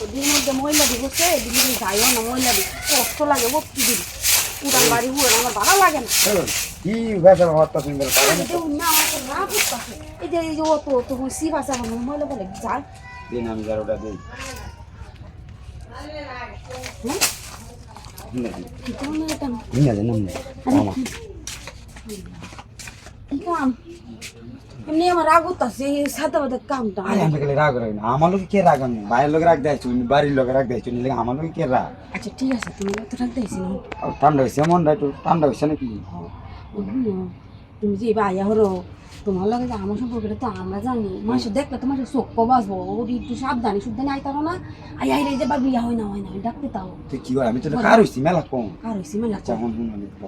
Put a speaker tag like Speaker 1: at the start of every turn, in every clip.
Speaker 1: দিনের মধ্যে মহিলা দিবসে দিন যাইও না মহিলা দিবস কষ্ট লাগে ও কি দিন উড়ান বাড়ি উড়ান আমার ভালো লাগে না
Speaker 2: কি ভাষা হত্যা সুন্দর
Speaker 1: না আমার রাগ উঠতেছে এই যে ও তো সি ভাষা মহিলা বলে যা
Speaker 2: দিন আমি যারোটা দিই
Speaker 1: এমনি আমার রাগ উঠতেছে সাথে সাথে কামটা
Speaker 2: রাগ রাখ না আমার লোক কে রাগ আমি বাইরের লোক রাখ দেয় বাড়ির লোক রাখ দেয় আমার লোক কে রাগ
Speaker 1: আচ্ছা ঠিক আছে তুমি তো রাগ দিয়েছি না
Speaker 2: ঠান্ডা হয়েছে এমন একটু ঠান্ডা হয়েছে নাকি
Speaker 1: তুমি যে ভাইয়া হলো তোমার লাগে যে আমার সম্পর্কে তো আমরা জানি মানুষ দেখলে তোমার চোখ বাঁচবো ওর একটু সাবধানে সাবধানে আইতারো না আইলে যে বা বিয়া হয় না ডাকতে তাও
Speaker 2: তুই কি হয় আমি তো কার হয়েছি মেলা কম
Speaker 1: কার হয়েছি মেলা
Speaker 2: যখন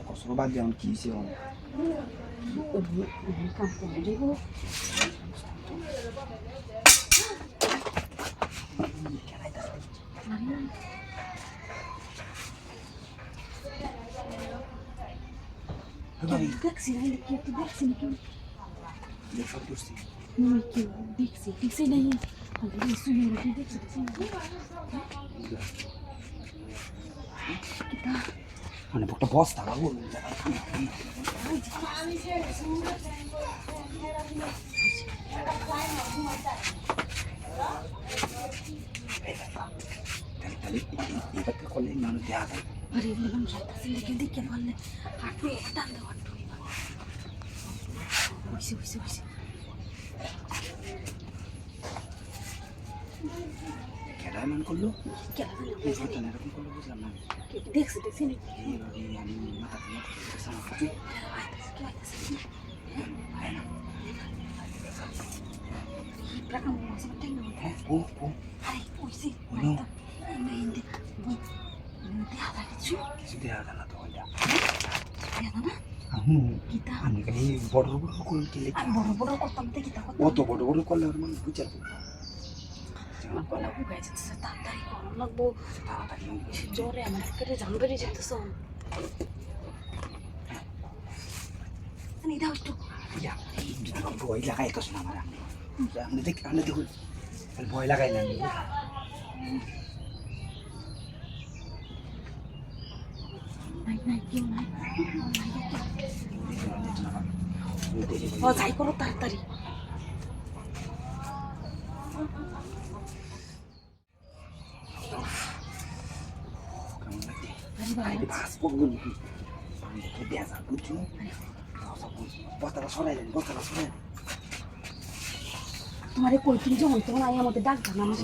Speaker 2: কসর বাদ দিয়ে কি হয়েছে
Speaker 1: কাম করে দেবো দেখছি না কি একটু দেখছি নাকি দেখছি নাই
Speaker 2: মানে একটা বস্তা লাগবো করলে মানুষ দেওয়া যায়
Speaker 1: আরে মানুষ দেখে বললে হাঁটু টান দাও হাঁটু বসে
Speaker 2: কেডা এমন করলো এরকম করলো বুঝলাম না
Speaker 1: দেখছি
Speaker 2: আমি মাথা কিছু দেওয়া যায় না তো আমি খালি বড় বড় করতে
Speaker 1: বড় করতাম দেখি
Speaker 2: অত বড় বড় করলে ওর মানুষ বুঝার
Speaker 1: গলা বুকাই যেতেছে তাড়াতাড়ি করার লাগবো তাড়াতাড়ি জ্বরে আমার একেবারে জান বেরিয়ে যেতেছে দাও একটু
Speaker 2: ভয় লাগাই তো শোনা আমার আপনি দেখুন ভয় লাগাই না
Speaker 1: যাই করো তাড়াতাড়ি তোমার কই তুমি যখন তখন আই আমাদের ডাক জানা আমার